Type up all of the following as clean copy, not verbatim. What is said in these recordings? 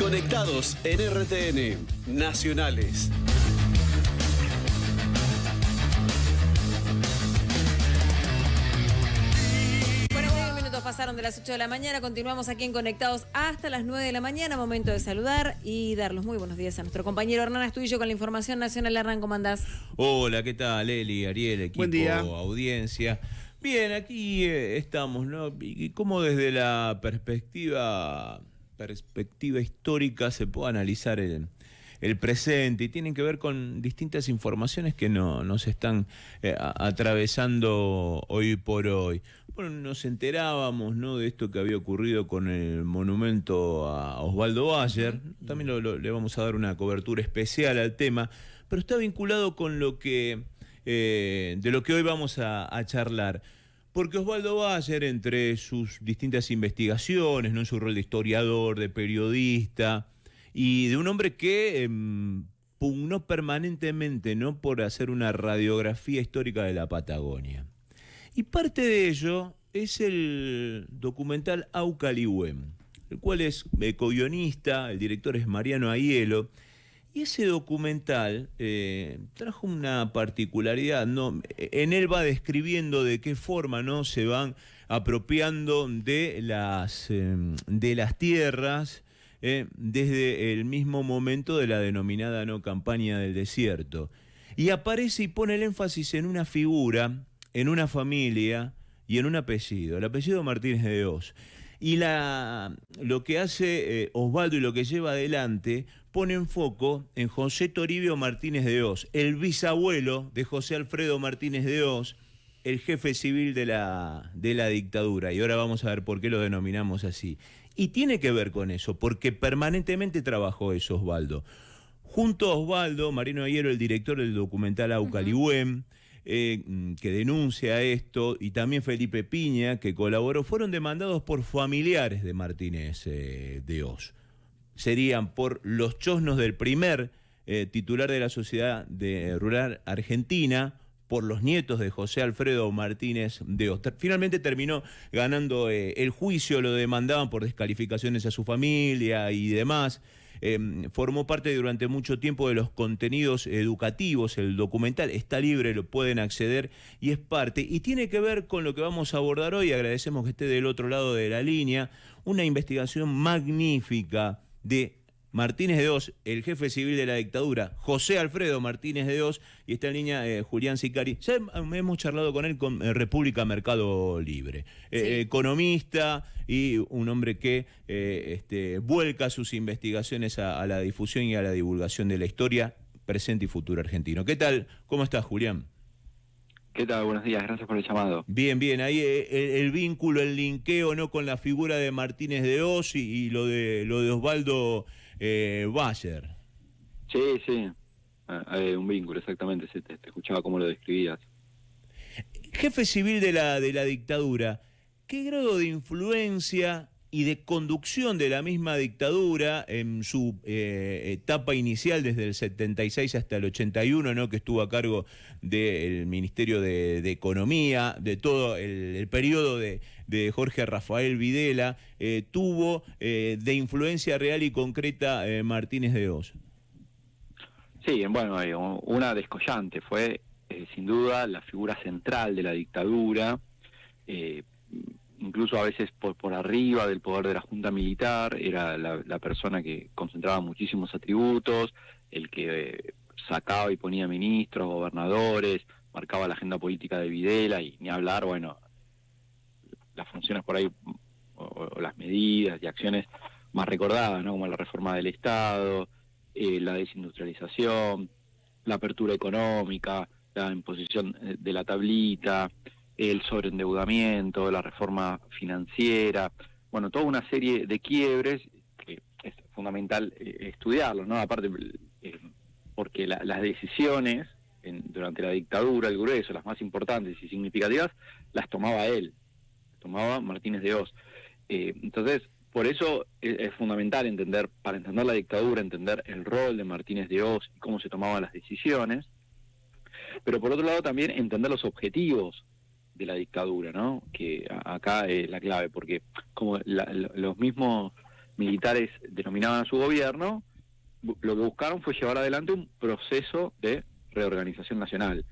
Conectados en RTN Nacionales. Pasaron de las 8 de la mañana, continuamos aquí en Conectados hasta las 9 de la mañana, momento de saludar y dar los muy buenos días a nuestro compañero Hernán Astudillo con la información nacional. Hernán, ¿cómo andás? Hola, ¿qué tal, Eli, Ariel, equipo, buen día, audiencia? Bien, aquí estamos, ¿no? Y cómo desde la perspectiva histórica se puede analizar el presente y tienen que ver con distintas informaciones que nos están atravesando hoy por hoy. Bueno, nos enterábamos, ¿no?, de esto que había ocurrido con el monumento a Osvaldo Bayer. También le vamos a dar una cobertura especial al tema, pero está vinculado con lo que de lo que hoy vamos a charlar. Porque Osvaldo Bayer, entre sus distintas investigaciones, ¿no?, en su rol de historiador, de periodista y de un hombre que pugnó permanentemente, ¿no?, por hacer una radiografía histórica de la Patagonia. Y parte de ello es el documental Aucalihuem, el cual es co-guionista, el director es Mariano Aiello, y ese documental trajo una particularidad, ¿no? En él va describiendo de qué forma, ¿no?, se van apropiando de las tierras desde el mismo momento de la denominada, ¿no?, campaña del desierto. Y aparece y pone el énfasis en una figura, en una familia y en un apellido, el apellido Martínez de Dios. Y lo que hace Osvaldo y lo que lleva adelante pone en foco en José Toribio Martínez de Dios, el bisabuelo de José Alfredo Martínez de Dios, el jefe civil de la dictadura. Y ahora vamos a ver por qué lo denominamos así. Y tiene que ver con eso, porque permanentemente trabajó eso Osvaldo. Junto a Osvaldo, Mariano Aiello, el director del documental Aucalihuem, que denuncia esto, y también Felipe Piña, que colaboró, fueron demandados por familiares de Martínez de Dios. Serían por los chosnos del primer titular de la Sociedad Rural Argentina, por los nietos de José Alfredo Martínez de Dios. Finalmente terminó ganando el juicio, lo demandaban por descalificaciones a su familia y demás. Formó parte durante mucho tiempo de los contenidos educativos, el documental está libre, lo pueden acceder y es parte, y tiene que ver con lo que vamos a abordar hoy. Agradecemos que esté del otro lado de la línea, una investigación magnífica de Martínez de Dios, el jefe civil de la dictadura, José Alfredo Martínez de Dios, y está en línea Julián Sicari. Ya hemos charlado con él con República Mercado Libre. Sí. Economista y un hombre que vuelca sus investigaciones a la difusión y a la divulgación de la historia presente y futuro argentino. ¿Qué tal? ¿Cómo estás, Julián? ¿Qué tal? Buenos días, gracias por el llamado. Bien, bien, ahí el vínculo, el linkeo, ¿no?, con la figura de Martínez de Dios y lo de Osvaldo Bayer. Sí, un vínculo, exactamente, te escuchaba cómo lo describías. Jefe civil de la dictadura, ¿qué grado de influencia y de conducción de la misma dictadura en su etapa inicial, desde el 76 hasta el 81, ¿no?, que estuvo a cargo del Ministerio de Economía, de todo el periodo de Jorge Rafael Videla, tuvo de influencia real y concreta Martínez de Dios? Sí, bueno, una descollante, fue sin duda la figura central de la dictadura, incluso a veces por arriba del poder de la Junta Militar, era la persona que concentraba muchísimos atributos, el que sacaba y ponía ministros, gobernadores, marcaba la agenda política de Videla, y ni hablar, bueno, las funciones por ahí, o las medidas y acciones más recordadas, ¿no?, como la reforma del Estado, la desindustrialización, la apertura económica, la imposición de la tablita, el sobreendeudamiento, la reforma financiera, bueno, toda una serie de quiebres que es fundamental estudiarlos, ¿no? Aparte, porque las decisiones durante la dictadura, el grueso, las más importantes y significativas, las tomaba él, tomaba Martínez de Dios. Entonces, por eso es fundamental para entender la dictadura, entender el rol de Martínez de Dios y cómo se tomaban las decisiones, pero por otro lado también entender los objetivos de la dictadura, ¿no?, que acá es la clave, porque como los mismos militares denominaban a su gobierno, lo que buscaron fue llevar adelante un proceso de reorganización nacional,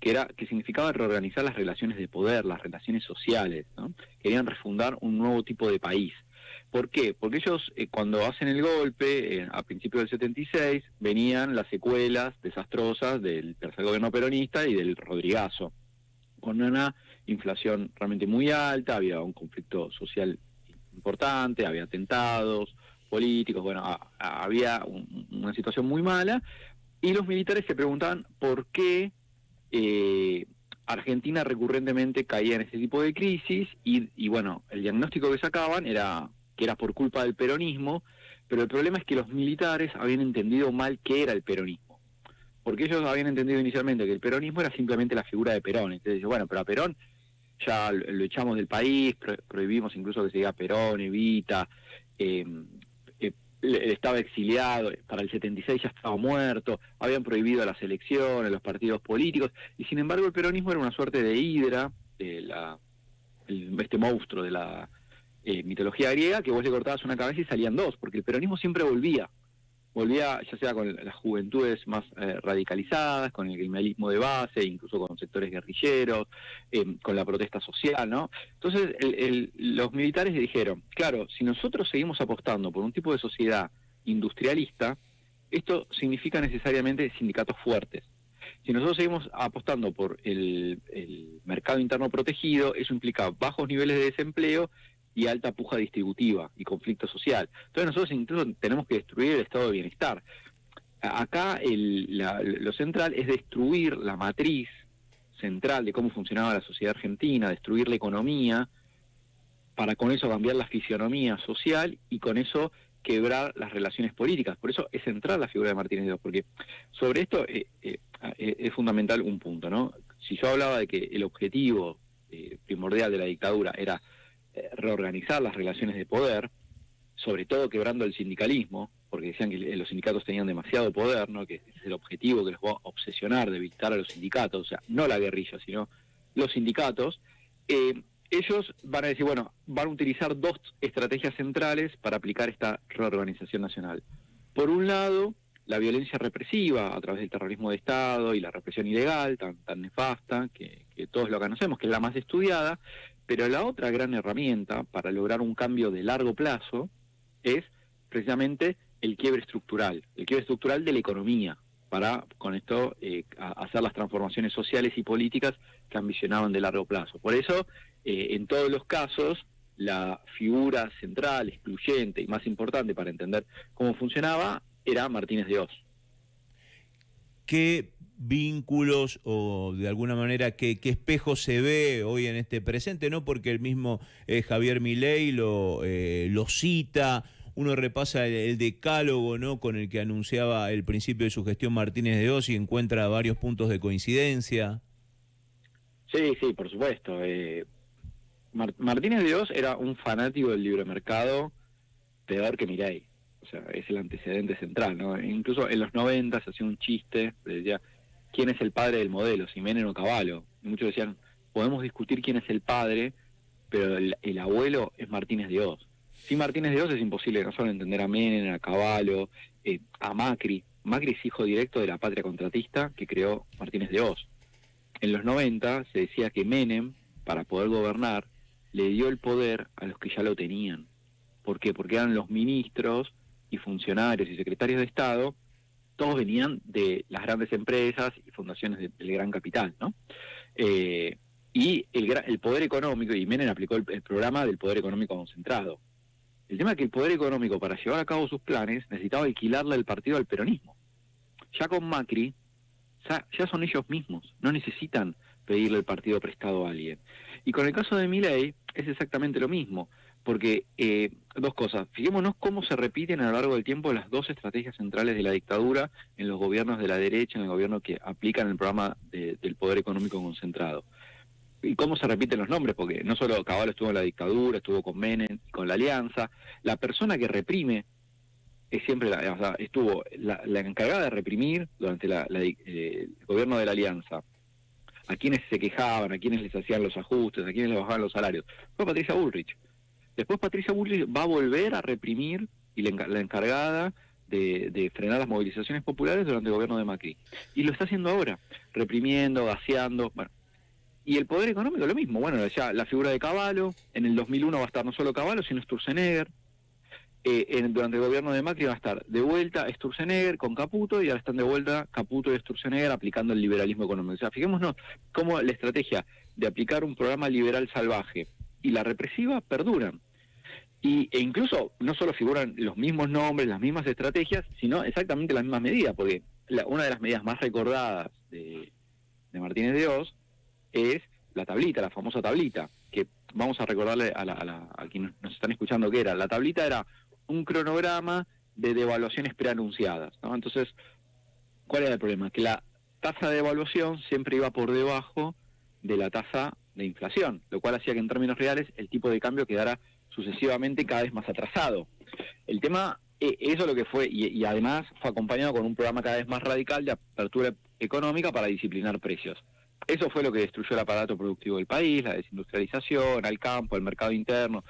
que significaba reorganizar las relaciones de poder, las relaciones sociales, ¿no? Querían refundar un nuevo tipo de país. ¿Por qué? Porque ellos, cuando hacen el golpe, a principios del 76, venían las secuelas desastrosas del tercer gobierno peronista y del Rodrigazo, con una inflación realmente muy alta, había un conflicto social importante, había atentados políticos, bueno, había una situación muy mala, y los militares se preguntaban por qué Argentina recurrentemente caía en este tipo de crisis, y bueno, el diagnóstico que sacaban era que era por culpa del peronismo, pero el problema es que los militares habían entendido mal qué era el peronismo, porque ellos habían entendido inicialmente que el peronismo era simplemente la figura de Perón. Entonces, bueno, pero a Perón ya lo echamos del país, prohibimos incluso que se diga Perón, Evita, estaba exiliado, para el 76 ya estaba muerto, habían prohibido las elecciones, los partidos políticos, y sin embargo el peronismo era una suerte de hidra, este monstruo de la mitología griega, que vos le cortabas una cabeza y salían dos, porque el peronismo siempre volvía ya sea con las juventudes más radicalizadas, con el criminalismo de base, incluso con sectores guerrilleros, con la protesta social, ¿no? Entonces los militares dijeron, claro, si nosotros seguimos apostando por un tipo de sociedad industrialista, esto significa necesariamente sindicatos fuertes. Si nosotros seguimos apostando por el mercado interno protegido, eso implica bajos niveles de desempleo y alta puja distributiva y conflicto social. Entonces nosotros incluso tenemos que destruir el estado de bienestar. Acá lo central es destruir la matriz central de cómo funcionaba la sociedad argentina, destruir la economía, para con eso cambiar la fisionomía social y con eso quebrar las relaciones políticas. Por eso es central la figura de Martínez de Oz, porque sobre esto es fundamental un punto, ¿no? Si yo hablaba de que el objetivo primordial de la dictadura era reorganizar las relaciones de poder, sobre todo quebrando el sindicalismo, porque decían que los sindicatos tenían demasiado poder, ¿no? Que ese es el objetivo que los va a obsesionar, debilitar a los sindicatos, o sea, no la guerrilla, sino los sindicatos. Ellos van a decir, bueno, van a utilizar dos estrategias centrales para aplicar esta reorganización nacional. Por un lado, la violencia represiva a través del terrorismo de Estado y la represión ilegal, tan nefasta, que todos lo conocemos, que es la más estudiada. Pero la otra gran herramienta para lograr un cambio de largo plazo es precisamente el quiebre estructural de la economía, para con esto hacer las transformaciones sociales y políticas que ambicionaban de largo plazo. Por eso, en todos los casos, la figura central, excluyente y más importante para entender cómo funcionaba era Martínez de Oz. ¿Qué vínculos o de alguna manera qué espejo se ve hoy en este presente, ¿no? Porque el mismo Javier Milei lo cita, uno repasa el decálogo, ¿no?, con el que anunciaba el principio de su gestión Martínez de Oz y encuentra varios puntos de coincidencia. Sí, por supuesto. Martínez de Oz era un fanático del libre mercado peor que Milei. O sea, es el antecedente central, ¿no? Incluso en los 90 se hacía un chiste, decía, ¿quién es el padre del modelo, si Menem o Cavallo? Y muchos decían, podemos discutir quién es el padre, pero el abuelo es Martínez de Oz. Sin Martínez de Oz es imposible no solo entender a Menem, a Cavallo, a Macri. Macri es hijo directo de la patria contratista que creó Martínez de Oz. En los 90 se decía que Menem, para poder gobernar, le dio el poder a los que ya lo tenían. ¿Por qué? Porque eran los ministros y funcionarios y secretarios de Estado, todos venían de las grandes empresas y fundaciones del gran capital, ¿no? Y el poder económico, y Menem aplicó el programa del poder económico concentrado. El tema es que el poder económico, para llevar a cabo sus planes, necesitaba alquilarle el partido al peronismo. Ya con Macri, ya son ellos mismos, no necesitan pedirle el partido prestado a alguien. Y con el caso de Milei es exactamente lo mismo, porque dos cosas, fijémonos cómo se repiten a lo largo del tiempo las dos estrategias centrales de la dictadura en los gobiernos de la derecha, en el gobierno que aplican el programa del poder económico concentrado. Y cómo se repiten los nombres, porque no solo Cavallo estuvo en la dictadura, estuvo con Menem, con la Alianza, la persona que reprime es siempre estuvo la encargada de reprimir durante el gobierno de la Alianza a quienes se quejaban, a quienes les hacían los ajustes, a quienes les bajaban los salarios, fue Patricia Bullrich. Después Patricia Bullrich va a volver a reprimir, y la encargada de frenar las movilizaciones populares durante el gobierno de Macri. Y lo está haciendo ahora, reprimiendo, gaseando, bueno. Y el poder económico lo mismo, bueno, ya la figura de Cavallo, en el 2001 va a estar no solo Cavallo, sino Sturzenegger. Durante el gobierno de Macri va a estar de vuelta Sturzenegger con Caputo, y ahora están de vuelta Caputo y Sturzenegger aplicando el liberalismo económico. O sea, fijémonos cómo la estrategia de aplicar un programa liberal salvaje y la represiva perduran. E incluso no solo figuran los mismos nombres, las mismas estrategias, sino exactamente las mismas medidas, porque una de las medidas más recordadas de Martínez de Oz es la tablita, la famosa tablita, que vamos a recordarle a quienes nos están escuchando qué era. La tablita era un cronograma de devaluaciones preanunciadas, ¿no? Entonces, ¿cuál era el problema? Que la tasa de devaluación siempre iba por debajo de la tasa de inflación, lo cual hacía que en términos reales el tipo de cambio quedara sucesivamente cada vez más atrasado. El tema, eso lo que fue, y además fue acompañado con un programa cada vez más radical de apertura económica para disciplinar precios. Eso fue lo que destruyó el aparato productivo del país, la desindustrialización, al campo, el mercado interno,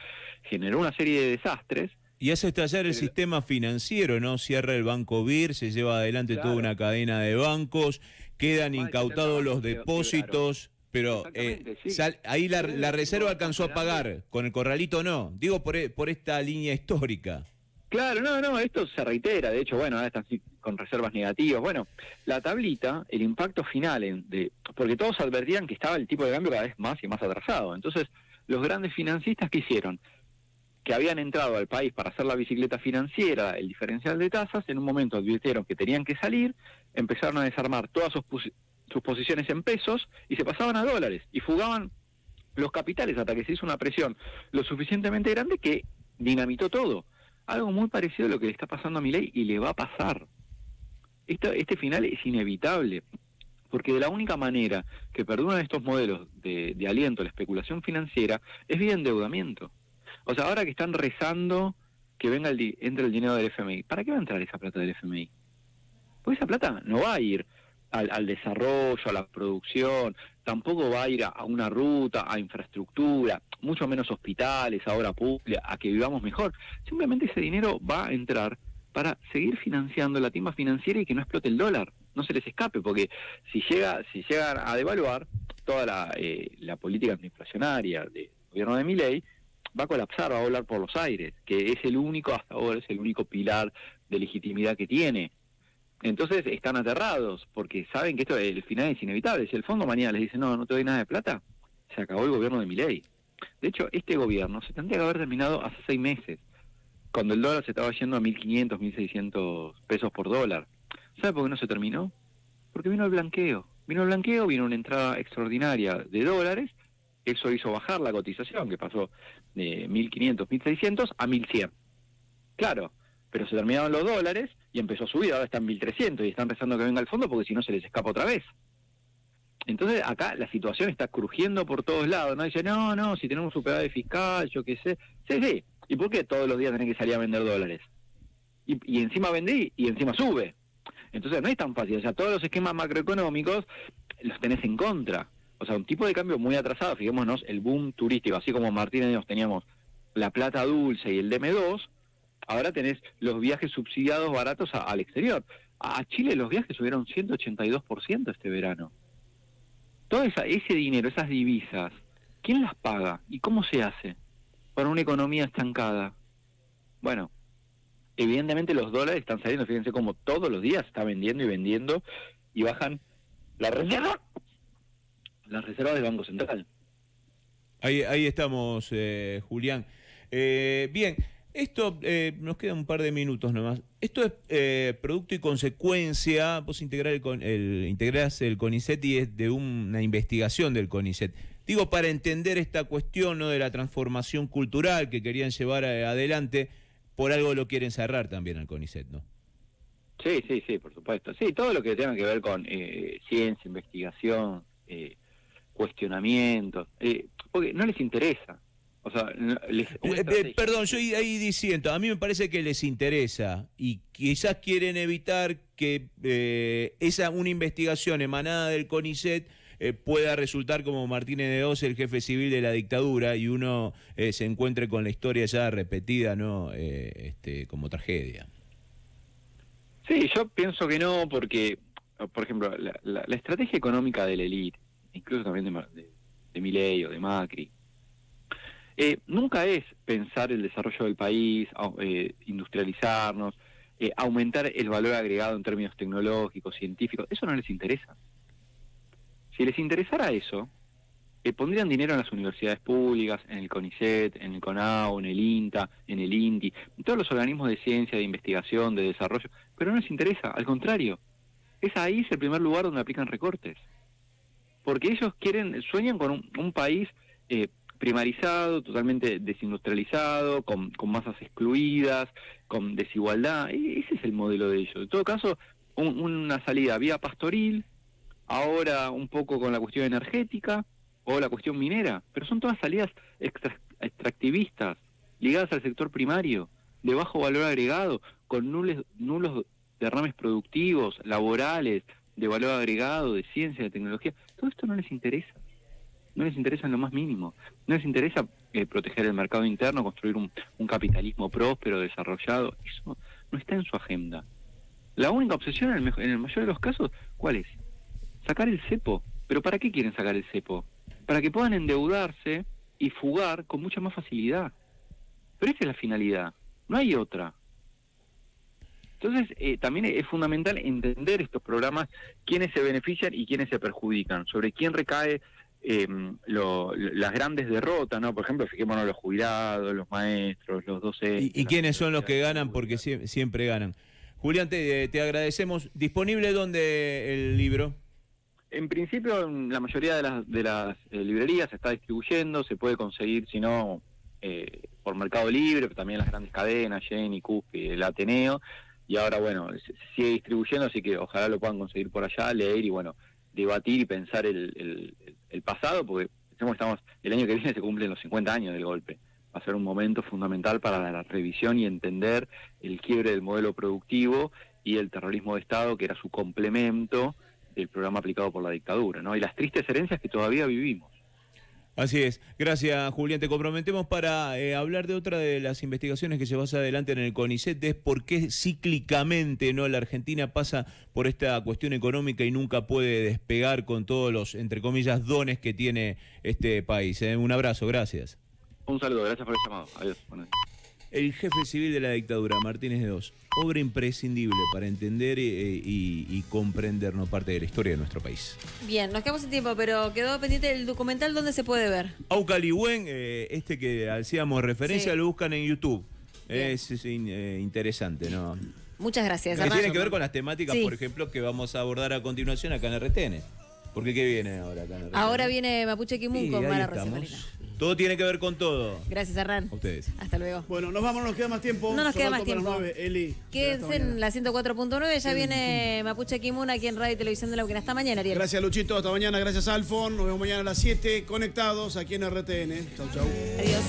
generó una serie de desastres. Y hace estallar el sistema financiero, ¿no? Cierra el Banco BIR, se lleva adelante toda una cadena de bancos, quedan incautados los depósitos, pero ahí la reserva alcanzó a pagar, con el corralito no. Digo por esta línea histórica. Claro, no, esto se reitera, de hecho, bueno, ahora están con reservas negativas. Bueno, la tablita, el impacto final, porque todos advertían que estaba el tipo de cambio cada vez más y más atrasado. Entonces, los grandes financistas, ¿qué hicieron? Que habían entrado al país para hacer la bicicleta financiera, el diferencial de tasas, en un momento advirtieron que tenían que salir, empezaron a desarmar todas sus posiciones en pesos y se pasaban a dólares y fugaban los capitales hasta que se hizo una presión lo suficientemente grande que dinamitó todo. Algo muy parecido a lo que le está pasando a Milei y le va a pasar. Este final es inevitable, porque de la única manera que perduran estos modelos de aliento a la especulación financiera es vía endeudamiento. O sea, ahora que están rezando que entre el dinero del FMI, ¿para qué va a entrar esa plata del FMI? Porque esa plata no va a ir al desarrollo, a la producción, tampoco va a ir a una ruta, a infraestructura, mucho menos hospitales, a obra pública, a que vivamos mejor. Simplemente ese dinero va a entrar para seguir financiando la timba financiera y que no explote el dólar, no se les escape, porque si llegan a devaluar, toda la política antiinflacionaria del gobierno de Milei va a colapsar, va a volar por los aires, que es el único, hasta ahora es el único pilar de legitimidad que tiene. Entonces están aterrados, porque saben que el final es inevitable. Si el fondo mañana les dice, no te doy nada de plata, se acabó el gobierno de Milei. De hecho, este gobierno se tendría que haber terminado hace 6 meses, cuando el dólar se estaba yendo a 1.500, 1.600 pesos por dólar. ¿Sabe por qué no se terminó? Porque vino el blanqueo. Vino una entrada extraordinaria de dólares, eso hizo bajar la cotización, que pasó de 1.500, 1.600 a 1.100. Claro, pero se terminaron los dólares y empezó a subir, ahora están 1.300 y están rezando que venga el fondo porque si no se les escapa otra vez. Entonces acá la situación está crujiendo por todos lados, ¿no? Dice, no, si tenemos superávit fiscal, yo qué sé. Sí. ¿Y por qué todos los días tenés que salir a vender dólares? Y encima vendí y encima sube. Entonces no es tan fácil, o sea, todos los esquemas macroeconómicos los tenés en contra. O sea, un tipo de cambio muy atrasado, fijémonos, el boom turístico, así como Martínez de Oz teníamos la plata dulce y el DM2, ahora tenés los viajes subsidiados baratos al exterior. A Chile los viajes subieron 182% este verano. Todo ese dinero, esas divisas, ¿quién las paga? ¿Y cómo se hace para una economía estancada? Bueno, evidentemente los dólares están saliendo, fíjense cómo todos los días está vendiendo y bajan las reservas del Banco Central. Ahí estamos, Julián. Bien, esto nos queda un par de minutos nomás. Esto es producto y consecuencia, vos integrás el CONICET y es de una investigación del CONICET. Digo, para entender esta cuestión, ¿no?, de la transformación cultural que querían llevar adelante, por algo lo quieren cerrar también al CONICET, ¿no? Sí, por supuesto. Sí, todo lo que tenga que ver con ciencia, investigación, cuestionamientos, porque no les interesa. O sea, perdón, yo ahí diciendo, a mí me parece que les interesa y quizás quieren evitar que una investigación emanada del CONICET pueda resultar como Martínez de Hoz el jefe civil de la dictadura y uno se encuentre con la historia ya repetida, ¿no? Como tragedia. Sí, yo pienso que no, porque, por ejemplo, la estrategia económica de la élite, incluso también de Milei o de Macri, nunca es pensar el desarrollo del país, industrializarnos, aumentar el valor agregado en términos tecnológicos, científicos. Eso no les interesa. Si les interesara eso, pondrían dinero en las universidades públicas, en el CONICET, en el CONAU, en el INTA, en el INTI, en todos los organismos de ciencia, de investigación, de desarrollo, pero no les interesa, al contrario. Ahí es el primer lugar donde aplican recortes. Porque ellos sueñan con un país primarizado, totalmente desindustrializado, con masas excluidas, con desigualdad. Ese es el modelo de ellos. En todo caso, una salida vía pastoril, ahora un poco con la cuestión energética o la cuestión minera, pero son todas salidas extractivistas, ligadas al sector primario, de bajo valor agregado, con nulos derrames productivos, laborales, de valor agregado, de ciencia, de tecnología. Todo esto no les interesa. No les interesa en lo más mínimo. No les interesa proteger el mercado interno, construir un capitalismo próspero, desarrollado. Eso no está en su agenda. La única obsesión, en el mayor de los casos, ¿cuál es? Sacar el cepo. ¿Pero para qué quieren sacar el cepo? Para que puedan endeudarse y fugar con mucha más facilidad. Pero esa es la finalidad. No hay otra. Entonces, también es fundamental entender estos programas, quiénes se benefician y quiénes se perjudican, sobre quién recae las grandes derrotas, ¿no? Por ejemplo, fijémonos los jubilados, los maestros, los docentes. ¿Y quiénes son los que ganan? Porque siempre ganan. Julián, te agradecemos. ¿Disponible dónde el libro? En principio, en la mayoría de las librerías se está distribuyendo, se puede conseguir, si no, por Mercado Libre, pero también las grandes cadenas, Jenny, Cuspi, el Ateneo, y ahora, bueno, se sigue distribuyendo, así que ojalá lo puedan conseguir por allá, leer y, bueno, debatir y pensar el pasado, porque el año que viene se cumplen los 50 años del golpe. Va a ser un momento fundamental para la revisión y entender el quiebre del modelo productivo y el terrorismo de Estado, que era su complemento del programa aplicado por la dictadura, ¿no? Y las tristes herencias que todavía vivimos. Así es. Gracias, Julián. Te comprometemos para hablar de otra de las investigaciones que llevas adelante en el CONICET, es por qué cíclicamente, ¿no?, la Argentina pasa por esta cuestión económica y nunca puede despegar con todos los, entre comillas, dones que tiene este país. Un abrazo, gracias. Un saludo, gracias por el llamado. Adiós. Buenas noches. El jefe civil de la dictadura, Martínez de Hoz, obra imprescindible para entender y comprender, ¿no?, parte de la historia de nuestro país. Bien, nos quedamos sin tiempo, pero quedó pendiente el documental. ¿Dónde se puede ver? Aucalihuén, que hacíamos referencia, sí, lo buscan en YouTube. Es interesante, ¿no? Muchas gracias. Tiene que ver con las temáticas, sí, por ejemplo, que vamos a abordar a continuación acá en RTN. Porque ¿qué viene ahora acá en RTN? Ahora viene Mapuche Kimun con Mara estamos. Rosemarina. Todo tiene que ver con todo. Gracias, Hernán. A ustedes. Hasta luego. Bueno, nos vamos, no nos queda más tiempo. No nos queda más Son las tiempo. 9, Eli. Quédense en la 104.9. Ya viene Mapuche Kimun aquí en Radio y Televisión de la Ucrania. Hasta mañana, Ariel. Gracias, Luchito. Hasta mañana. Gracias, Alfon. Nos vemos mañana a las 7, conectados aquí en RTN. Chau, chau. Adiós.